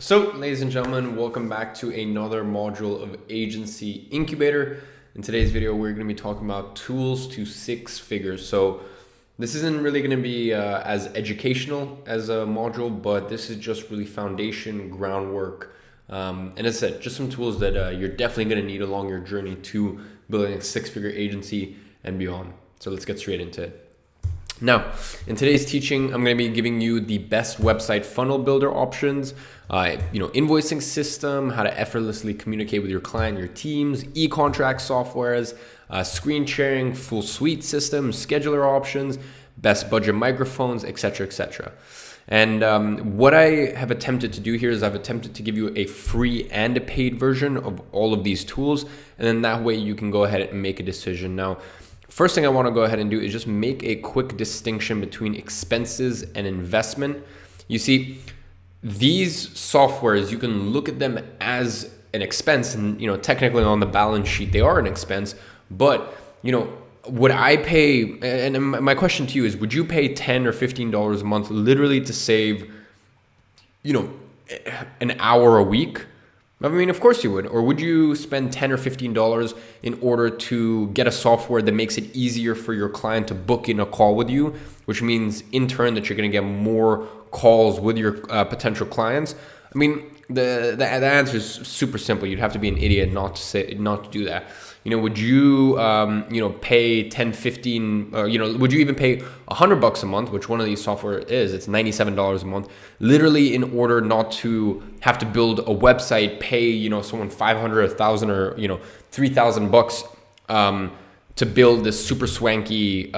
So, ladies and gentlemen, welcome back to another module of Agency Incubator. In today's video, we're going to be talking about tools to six figures. So, this isn't really going to be as educational as a module, but this is just really foundation, groundwork, and as I said, just some tools that you're definitely going to need along your journey to building a six-figure agency and beyond. So, let's get straight into it. Now, in today's teaching, I'm going to be giving you the best website funnel builder options, invoicing system, how to effortlessly communicate with your client, your teams, e-contract softwares, screen sharing, full suite system, scheduler options, best budget microphones, etc., etc. And what I have attempted to do here is I've attempted to give you a free and a paid version of all of these tools, and then that way you can go ahead and make a decision. Now, first thing I want to go ahead and do is just make a quick distinction between expenses and investment. You see, these softwares, you can look at them as an expense, and technically on the balance sheet they are an expense, but would I pay, and my question to you is, would you pay $10 or $15 a month literally to save an hour a week? I mean, of course you would. Or would you spend $10 or $15 in order to get a software that makes it easier for your client to book in a call with you, which means in turn that you're going to get more calls with your potential clients? I mean, the answer is super simple. You'd have to be an idiot not to do that. Would you pay 10, 15, would you even pay $100 a month, which one of these software is? It's $97 a month, literally, in order not to have to build a website, pay someone $500, $1,000, or $3,000 to build this super swanky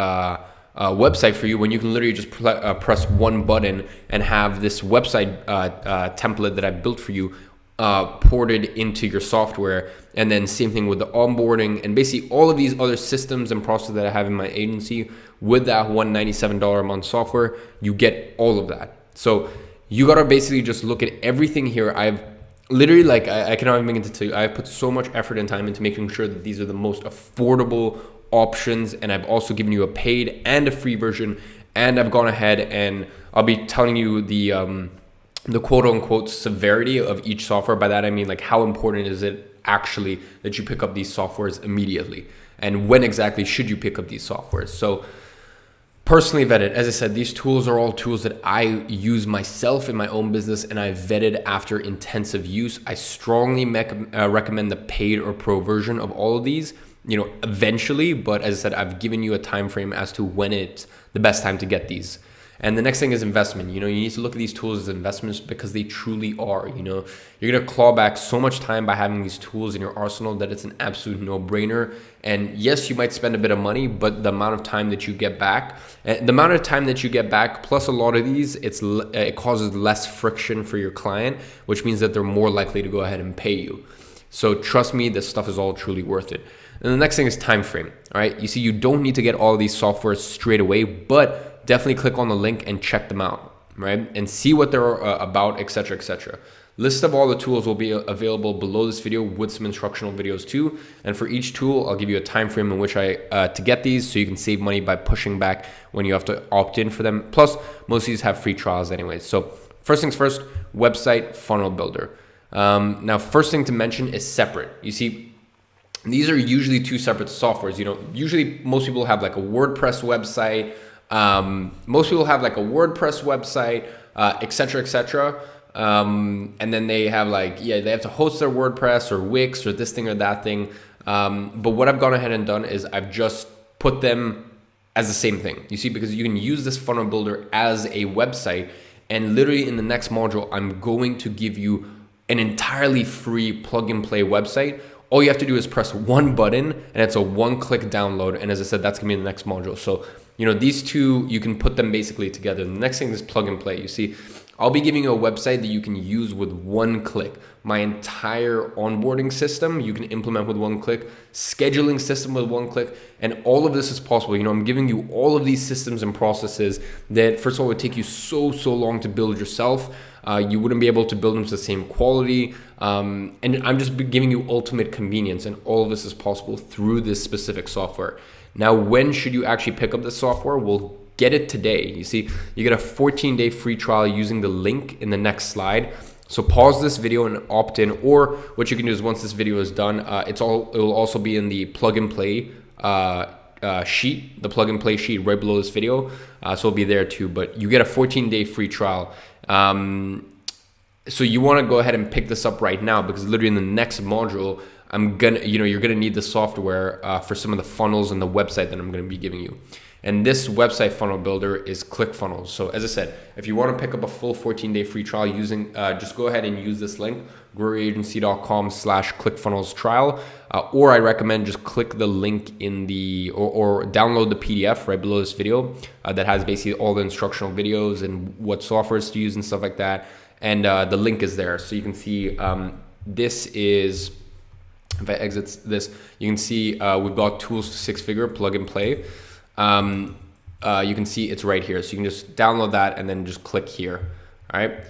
website for you, when you can literally just press one button and have this website template that I built for you ported into your software. And then same thing with the onboarding and basically all of these other systems and processes that I have in my agency. With that $197 a month software, you get all of that. So you gotta basically just look at everything here. I've literally, I cannot even begin to tell you, I've put so much effort and time into making sure that these are the most affordable options, and I've also given you a paid and a free version, and I've gone ahead and I'll be telling you the quote unquote severity of each software. By that I mean, how important is it actually that you pick up these softwares immediately, and when exactly should you pick up these softwares. So personally vetted, as I said, these tools are all tools that I use myself in my own business, and I vetted after intensive use. I strongly recommend the paid or pro version of all of these eventually, but as I said, I've given you a time frame as to when it's the best time to get these. And the next thing is investment. You need to look at these tools as investments, because they truly are. You're going to claw back so much time by having these tools in your arsenal that it's an absolute no-brainer. And yes, you might spend a bit of money, but the amount of time that you get back, plus a lot of these, it causes less friction for your client, which means that they're more likely to go ahead and pay you. So trust me, this stuff is all truly worth it. And the next thing is time frame. All right, you see, you don't need to get all of these softwares straight away, but definitely click on the link and check them out, right? And see what they're about, etc., etc. List of all the tools will be available below this video with some instructional videos too. And for each tool, I'll give you a time frame in which to get these, so you can save money by pushing back when you have to opt in for them. Plus, most of these have free trials anyways. So first things first, website funnel builder. Now, first thing to mention is separate. You see, these are usually two separate softwares. Usually most people have a WordPress website. Etc., etc. And then they have they have to host their WordPress or Wix or this thing or that thing. But what I've gone ahead and done is I've just put them as the same thing. You see, because you can use this funnel builder as a website, and literally in the next module, I'm going to give you an entirely free plug and play website. All you have to do is press one button, and it's a one-click download. And as I said, that's gonna be in the next module. So, these two, you can put them basically together. The next thing is plug and play. You see, I'll be giving you a website that you can use with one click. My entire onboarding system, you can implement with one click, scheduling system with one click, and all of this is possible. I'm giving you all of these systems and processes that, first of all, would take you so long to build yourself. You wouldn't be able to build them to the same quality. And I'm just giving you ultimate convenience, and all of this is possible through this specific software. Now, when should you actually pick up this software? Well, get it today. You see, you get a 14-day free trial using the link in the next slide. So pause this video and opt in, or what you can do is once this video is done, it will also be in the plug and play sheet, the plug and play sheet right below this video. So it'll be there too, but you get a 14-day free trial. So you want to go ahead and pick this up right now, because literally in the next module, you're gonna need the software for some of the funnels and the website that I'm gonna be giving you. And this website funnel builder is ClickFunnels. So as I said, if you want to pick up a full 14-day free trial using, just go ahead and use this link, growagency.com/ClickFunnels trial. Or I recommend just click the link in the, or download the PDF right below this video that has basically all the instructional videos and what softwares to use and stuff like that. And the link is there. So you can see this is, if I exit this, you can see we've got tools to six-figure, plug and play. You can see it's right here. So you can just download that and then just click here. All right.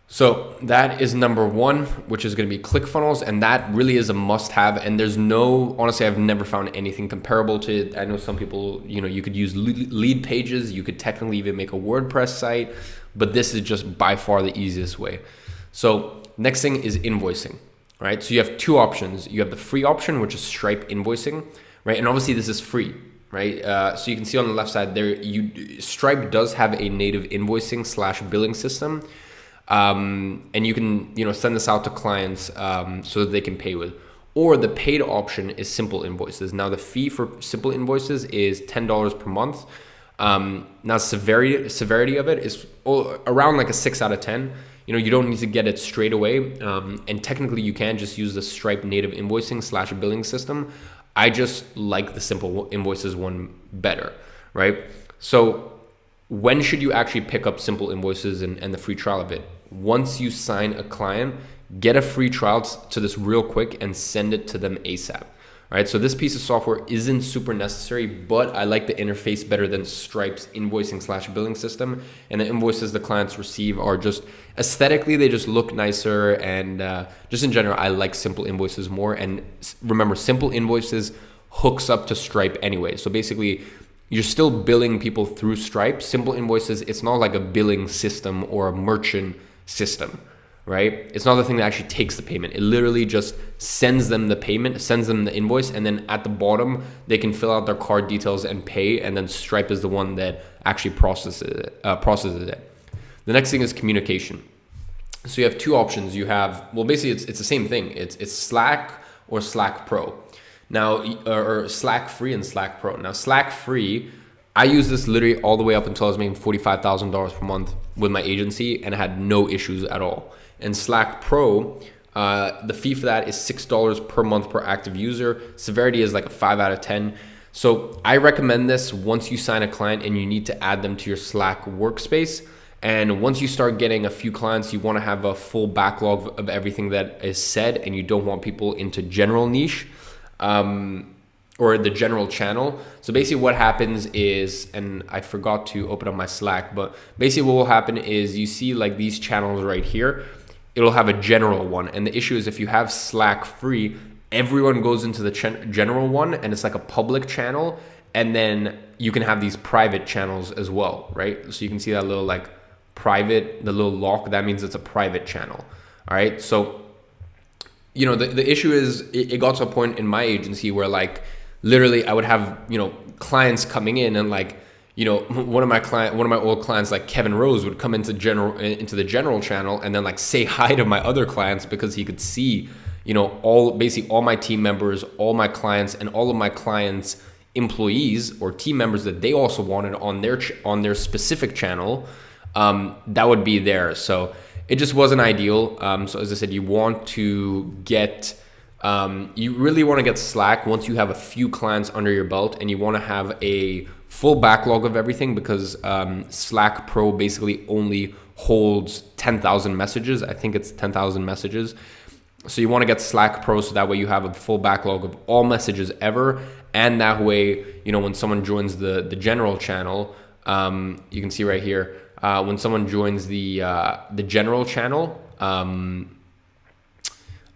So that is number one, which is going to be ClickFunnels. And that really is a must have. And there's honestly, I've never found anything comparable to it. I know some people, you could use lead pages. You could technically even make a WordPress site, but this is just by far the easiest way. So next thing is invoicing, right? So you have two options. You have the free option, which is Stripe invoicing, right? And obviously this is free. Right, so you can see on the left side there, Stripe does have a native invoicing / billing system, and you can send this out to clients so that they can pay with. Or the paid option is simple invoices. Now the fee for simple invoices is $10 per month. Now severity of it is around like a 6 out of 10. You don't need to get it straight away, and technically you can just use the Stripe native invoicing / billing system. I just like the simple invoices one better, right? So when should you actually pick up simple invoices and the free trial of it? Once you sign a client, get a free trial to this real quick and send it to them ASAP. Right, so this piece of software isn't super necessary, but I like the interface better than Stripe's invoicing / billing system. And the invoices the clients receive are just aesthetically, they just look nicer. And just in general, I like simple invoices more. And remember, simple invoices hooks up to Stripe anyway. So basically, you're still billing people through Stripe. Simple invoices, it's not like a billing system or a merchant system. Right? It's not the thing that actually takes the payment. It literally just sends them the payment, sends them the invoice, and then at the bottom, they can fill out their card details and pay, and then Stripe is the one that actually processes it. The next thing is communication. So you have two options. You have, well, basically it's the same thing. It's Slack or Slack Pro. Now, or Slack Free and Slack Pro. Now, Slack Free, I used this literally all the way up until I was making $45,000 per month with my agency, and I had no issues at all. And Slack Pro, the fee for that is $6 per month per active user. Severity is like a 5 out of 10. So I recommend this once you sign a client and you need to add them to your Slack workspace. And once you start getting a few clients, you want to have a full backlog of everything that is said, and you don't want people into general niche or the general channel. So basically what happens is, and I forgot to open up my Slack, but basically what will happen is you see like these channels right here. It'll have a general one. And the issue is if you have Slack Free, everyone goes into the general one, and it's like a public channel. And then you can have these private channels as well, right? So you can see that little like private, the little lock, that means it's a private channel. All right. So, the issue is it got to a point in my agency where like literally I would have, clients coming in and like, one of my old clients, like Kevin Rose, would come into the general channel and then like say hi to my other clients because he could see, all my team members, all my clients, and all of my clients' employees or team members that they also wanted on their specific channel. That would be there. So it just wasn't ideal. So as I said, you want to get, you really want to get Slack once you have a few clients under your belt, and you want to have a full backlog of everything, because Slack Pro basically only holds 10,000 messages. I think it's 10,000 messages. So you want to get Slack Pro so that way you have a full backlog of all messages ever. And that way, when someone joins the general channel, you can see right here, when someone joins the general channel,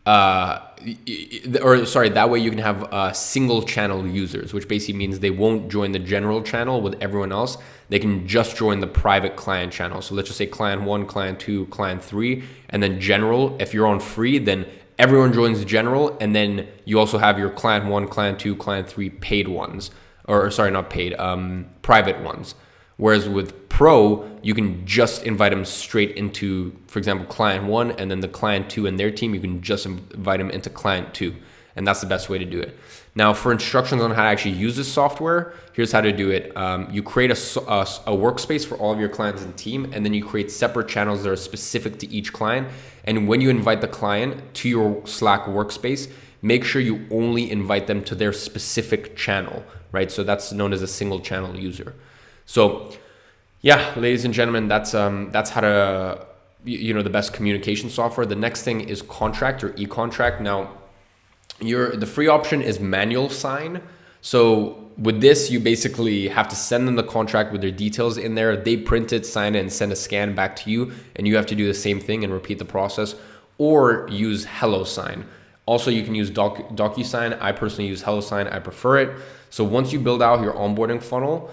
that way you can have single channel users, which basically means they won't join the general channel with everyone else. They can just join the private client channel. So let's just say client 1, client 2, client 3, and then general. If you're on free, then everyone joins general, and then you also have your client 1, client 2, client 3 paid ones, or sorry, not paid, private ones. Whereas with Pro, you can just invite them straight into, for example, client 1, and then the client 2 and their team, you can just invite them into client 2. And that's the best way to do it. Now, for instructions on how to actually use this software, here's how to do it. You create a workspace for all of your clients and team, and then you create separate channels that are specific to each client. And when you invite the client to your Slack workspace, make sure you only invite them to their specific channel, right? So that's known as a single channel user. So yeah, ladies and gentlemen, that's how to, the best communication software. The next thing is contract or e-contract. Now, the free option is manual sign. So with this, you basically have to send them the contract with their details in there. They print it, sign it, and send a scan back to you. And you have to do the same thing and repeat the process, or use HelloSign. Also, you can use DocuSign. I personally use HelloSign. I prefer it. So once you build out your onboarding funnel,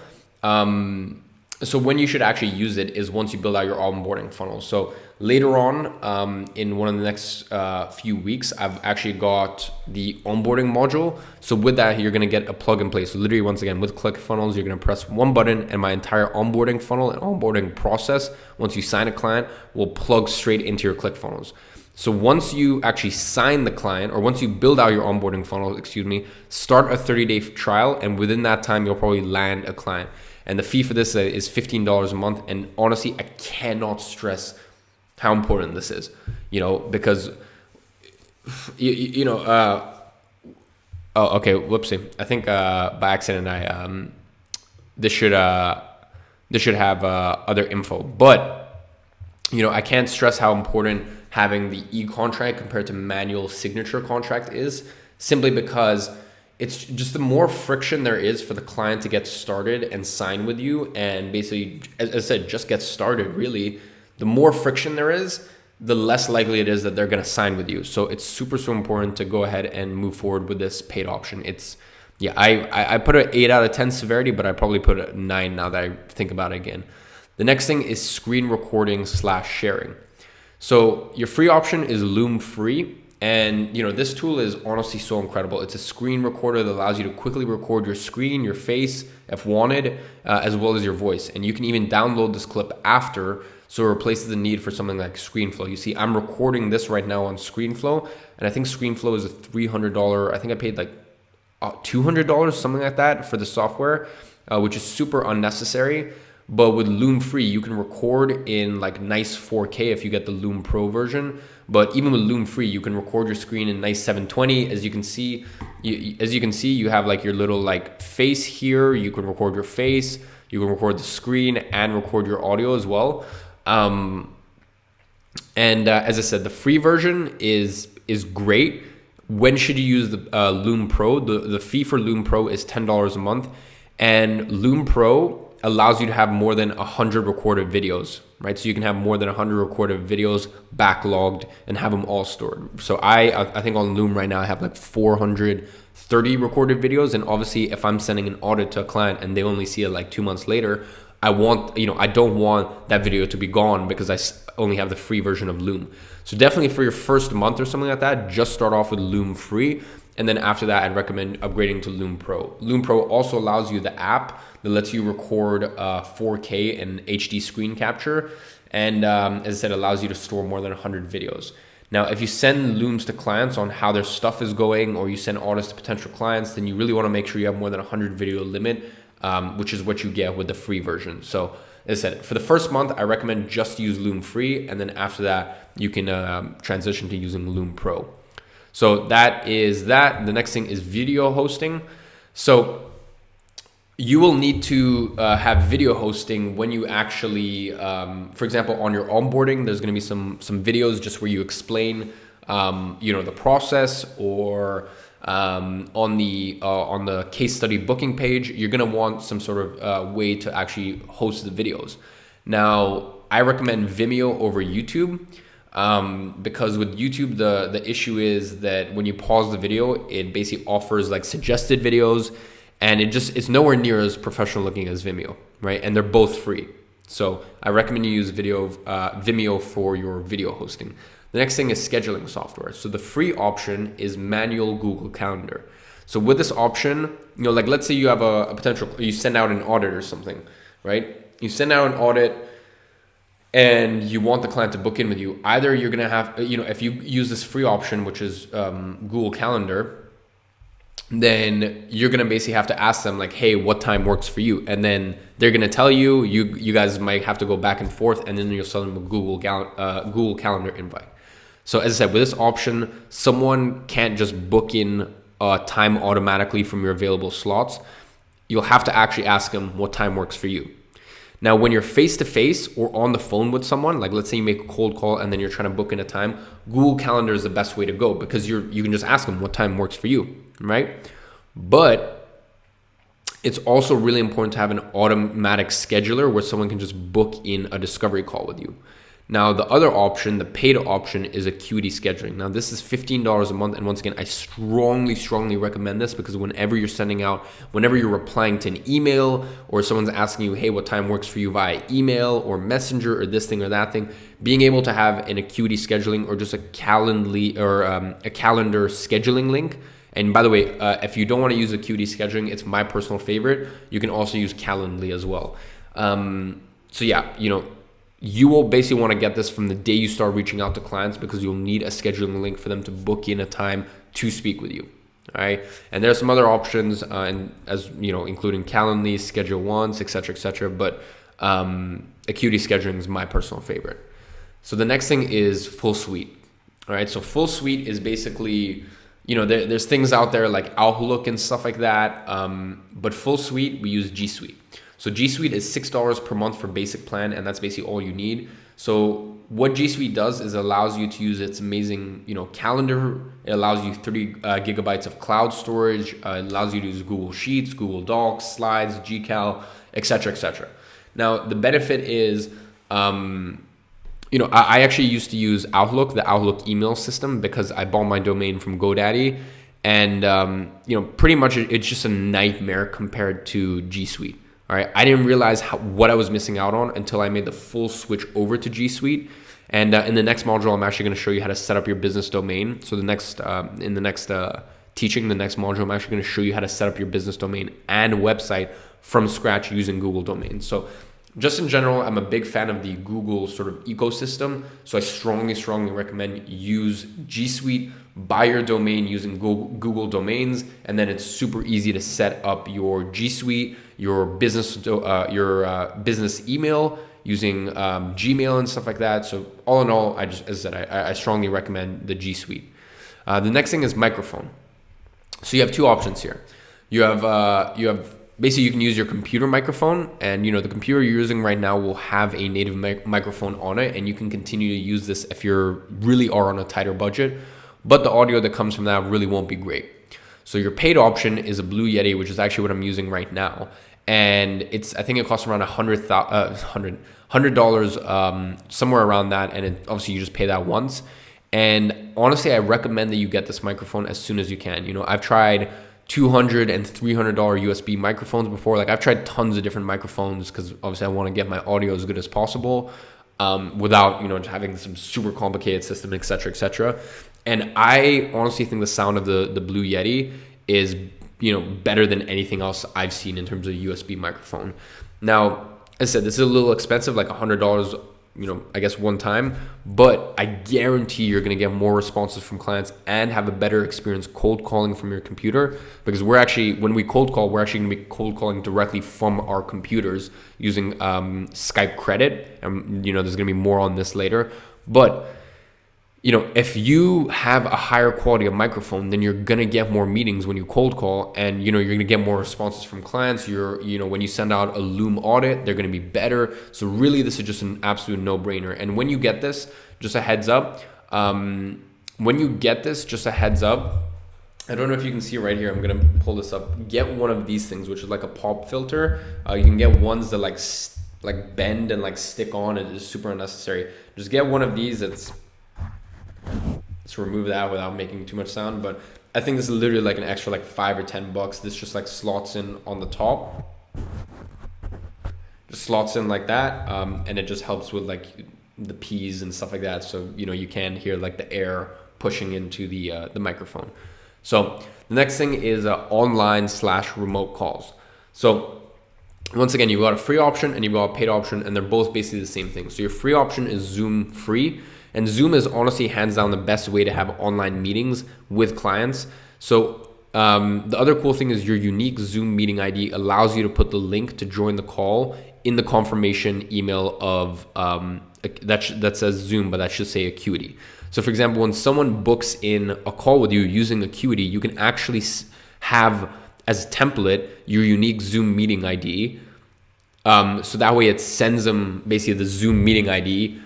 so when you should actually use it is once you build out your onboarding funnel. So later on, in one of the next few weeks, I've actually got the onboarding module. So with that, you're going to get a plug and play. So literally, once again, with ClickFunnels, you're going to press one button, and my entire onboarding funnel and onboarding process, once you sign a client, will plug straight into your ClickFunnels. So once you actually sign the client, or once you build out your onboarding funnel, start a 30-day trial, and within that time, you'll probably land a client. And the fee for this is $15 a month. And honestly, I cannot stress how important this is, because, oh, okay, whoopsie. I think by accident, this should have other info. But, I can't stress how important having the e-contract compared to manual signature contract is, simply because it's just the more friction there is for the client to get started and sign with you, and basically, as I said, just get started, really. The more friction there is, the less likely it is that they're going to sign with you. So it's super important to go ahead and move forward with this paid option. I put an 8 out of 10 severity, but I probably put a 9 now that I think about it again. The next thing is screen recording / sharing. So your free option is Loom Free. And this tool is honestly so incredible. It's a screen recorder that allows you to quickly record your screen, your face, if wanted, as well as your voice. And you can even download this clip after, so it replaces the need for something like ScreenFlow. You see, I'm recording this right now on ScreenFlow, and I think ScreenFlow is a $300. I think I paid like $200, something like that, for the software, which is super unnecessary. But with Loom Free, you can record in like nice 4K if you get the Loom Pro version. But even with Loom Free, you can record your screen in nice 720. As you can see, you have like your little like face here. You can record your face. You can record the screen and record your audio as well. As I said, the free version is great. When should you use the Loom Pro? The fee for Loom Pro is $10 a month, and Loom Pro allows you to have more than 100 recorded videos, right? So you can have more than 100 recorded videos backlogged and have them all stored. So I think on Loom right now, I have like 430 recorded videos. And obviously, if I'm sending an audit to a client and they only see it like 2 months later, I don't want that video to be gone because I only have the free version of Loom. So definitely for your first month or something like that, just start off with Loom Free. And then after that, I'd recommend upgrading to Loom Pro. Loom Pro also allows you the app that lets you record 4K and HD screen capture. And as I said, allows you to store more than 100 videos. Now, if you send Looms to clients on how their stuff is going, or you send audits to potential clients, then you really want to make sure you have more than 100 video limit, which is what you get with the free version. So as I said, for the first month, I recommend just use Loom Free. And then after that, you can transition to using Loom Pro. So that is that. The next thing is video hosting. So you will need to have video hosting when you actually, for example, on your onboarding, there's going to be some videos just where you explain, the process, or on the case study booking page, you're going to want some sort of way to actually host the videos. Now, I recommend Vimeo over YouTube. Because with YouTube, the issue is that when you pause the video, it basically offers like suggested videos, and it's nowhere near as professional looking as Vimeo, right? And they're both free. So I recommend you use Vimeo for your video hosting. The next thing is scheduling software. So the free option is manual Google Calendar. So with this option, like let's say you have a potential, you send out an audit or something, right? You send out an audit and you want the client to book in with you. Either you're gonna have, if you use this free option, which is Google Calendar, then you're gonna basically have to ask them like, hey, what time works for you? And then they're gonna tell you. You guys might have to go back and forth, and then you'll send them a Google Calendar invite. So as I said, with this option, someone can't just book in time automatically from your available slots. You'll have to actually ask them what time works for you. Now, when you're face-to-face or on the phone with someone, like let's say you make a cold call and then you're trying to book in a time, Google Calendar is the best way to go because you can just ask them what time works for you, right? But it's also really important to have an automatic scheduler where someone can just book in a discovery call with you. Now, the other option, the paid option, is Acuity Scheduling. Now, this is $15 a month. And once again, I strongly recommend this because whenever you're replying to an email or someone's asking you, hey, what time works for you via email or messenger or this thing or that thing, being able to have an Acuity Scheduling or just a calendar scheduling link. And by the way, if you don't want to use Acuity Scheduling, it's my personal favorite. You can also use Calendly as well. So yeah, you will basically want to get this from the day you start reaching out to clients because you'll need a scheduling link for them to book in a time to speak with you. All right. And there are some other options, including Calendly, Schedule Once, etc. But Acuity Scheduling is my personal favorite. So the next thing is Full Suite. All right. So Full Suite is basically, there's things out there like Outlook and stuff like that. But Full Suite, we use G Suite. So G Suite is $6 per month for basic plan, and that's basically all you need. So what G Suite does is allows you to use its amazing, calendar. It allows you 30 gigabytes of cloud storage. It allows you to use Google Sheets, Google Docs, Slides, GCal, etc. Now the benefit is, I actually used to use Outlook, the Outlook email system, because I bought my domain from GoDaddy, and pretty much it's just a nightmare compared to G Suite. All right, I didn't realize what I was missing out on until I made the full switch over to G Suite. And in the next module, I'm actually going to show you how to set up your business domain. So in the next module, I'm actually going to show you how to set up your business domain and website from scratch using Google Domains. So just in general, I'm a big fan of the Google sort of ecosystem. So I strongly recommend use G Suite, buy your domain using Google Domains, and then it's super easy to set up your G Suite, your business email using Gmail and stuff like that. So all in all, I strongly recommend the G Suite. The next thing is microphone. So you have two options here. You have basically, you can use your computer microphone, and the computer you're using right now will have a native microphone on it, and you can continue to use this if you really are on a tighter budget, but the audio that comes from that really won't be great. So your paid option is a Blue Yeti, which is actually what I'm using right now, and I think it costs around $100, somewhere around that, and obviously you just pay that once. And honestly, I recommend that you get this microphone as soon as you can. I've tried $200 and $300 USB microphones before. Like I've tried tons of different microphones because obviously I want to get my audio as good as possible without having some super complicated system, etc. And I honestly think the sound of the Blue Yeti is better than anything else I've seen in terms of USB microphone. Now, as I said, this is a little expensive, like $100. I guess one time, but I guarantee you're going to get more responses from clients and have a better experience cold calling from your computer, because when we cold call, we're actually going to be cold calling directly from our computers using Skype credit. And, there's going to be more on this later, but if you have a higher quality of microphone, then you're going to get more meetings when you cold call, and you're going to get more responses from clients. When you send out a Loom audit, they're going to be better. So really, this is just an absolute no-brainer. And when you get this, just a heads up. I don't know if you can see right here. I'm going to pull this up. Get one of these things, which is like a pop filter. You can get ones that like bend and like stick on. It is super unnecessary. Just get one of these. It's Let's remove that without making too much sound. But I think this is literally like an extra like $5 or $10. This just like slots in on the top. Just slots in like that. And it just helps with like the P's and stuff like that. So, you know, you can hear like the air pushing into the microphone. So the next thing is online/remote calls. So once again, you've got a free option and you've got a paid option, and they're both basically the same thing. So your free option is Zoom free, and Zoom is honestly hands down the best way to have online meetings with clients. So the other cool thing is your unique Zoom meeting ID allows you to put the link to join the call in the confirmation email of that says Zoom, but that should say Acuity. So for example, when someone books in a call with you using Acuity, you can actually have as a template your unique Zoom meeting ID. So that way it sends them basically the Zoom meeting ID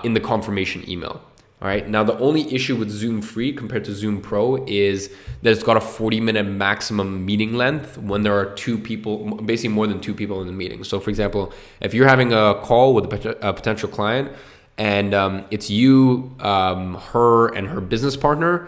in the confirmation email. All right. Now, the only issue with Zoom Free compared to Zoom Pro is that it's got a 40-minute maximum meeting length when there are two people, basically more than two people in the meeting. So for example, if you're having a call with a potential client and it's you, her, and her business partner,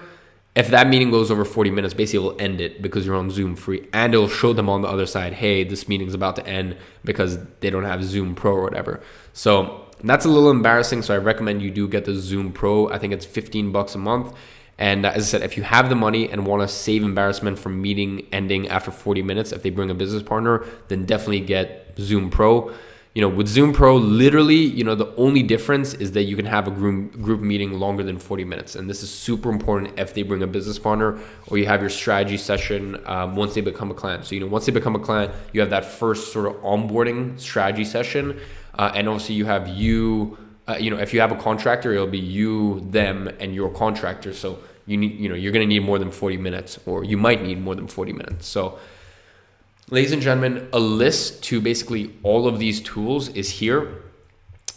if that meeting goes over 40 minutes, basically it will end it because you're on Zoom Free, and it'll show them on the other side, hey, this meeting's about to end because they don't have Zoom Pro or whatever. So that's a little embarrassing. So I recommend you do get the Zoom Pro. I think it's $15 a month. And as I said, if you have the money and want to save embarrassment from meeting ending after 40 minutes, if they bring a business partner, then definitely get Zoom Pro. You know, with Zoom Pro, literally, you know, the only difference is that you can have a group meeting longer than 40 minutes. And this is super important if they bring a business partner or you have your strategy session once they become a client. So, you know, once they become a client, you have that first sort of onboarding strategy session. And obviously you have you know, if you have a contractor, it'll be you, them, and your contractor. So you need, you know, you're going to need more than 40 minutes, or you might need more than 40 minutes. So ladies and gentlemen, a list to basically all of these tools is here.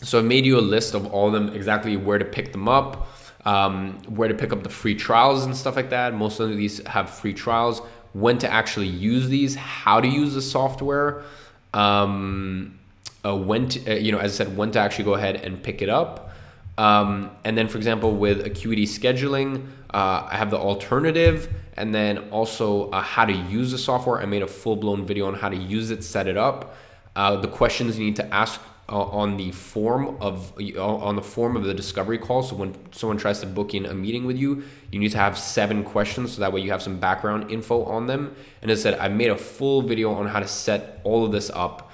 So I made you a list of all of them, exactly where to pick them up, where to pick up the free trials and stuff like that. Most of these have free trials, when to actually use these, how to use the software, when to, you know, as I said, when to actually go ahead and pick it up. And then, for example, with Acuity scheduling, I have the alternative, and then also how to use the software. I made a full-blown video on how to use it, set it up. The questions you need to ask on the form of the discovery call. So when someone tries to book in a meeting with you, you need to have 7 questions, so that way you have some background info on them. And as I said, I made a full video on how to set all of this up.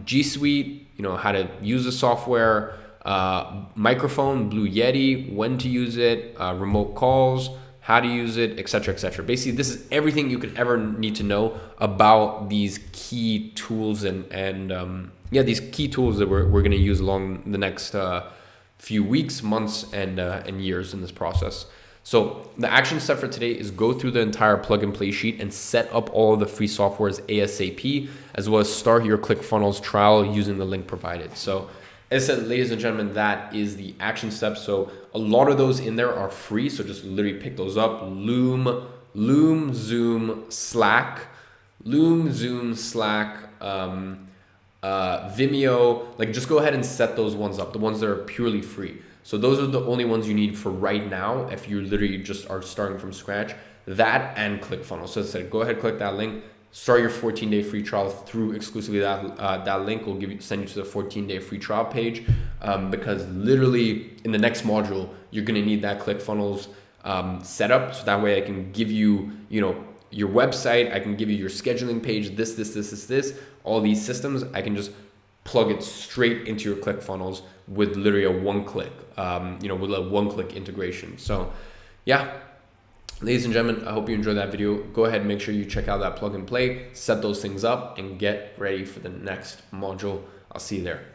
G Suite, you know, how to use the software, microphone, Blue Yeti, when to use it, remote calls, how to use it, etc., etc. Basically, this is everything you could ever need to know about these key tools and these key tools that we're going to use along the next few weeks, months, and years in this process. So the action step for today is go through the entire plug and play sheet and set up all of the free softwares ASAP, as well as start your ClickFunnels trial using the link provided. So as I said, ladies and gentlemen, that is the action steps. So a lot of those in there are free. So just literally pick those up. Loom, Zoom, Slack, Vimeo. Like, just go ahead and set those ones up, the ones that are purely free. So those are the only ones you need for right now if you literally just are starting from scratch. That and ClickFunnels. So as I said, go ahead, click that link, start your 14-day free trial through exclusively that link. Will send you to the 14-day free trial page, because literally in the next module you're going to need that ClickFunnels setup. So that way I can give you, you know, your website, I can give you your scheduling page, this, all these systems. I can just plug it straight into your ClickFunnels with literally a one-click, with a one-click integration. So yeah, ladies and gentlemen, I hope you enjoyed that video. Go ahead and make sure you check out that plug and play, set those things up, and get ready for the next module. I'll see you there.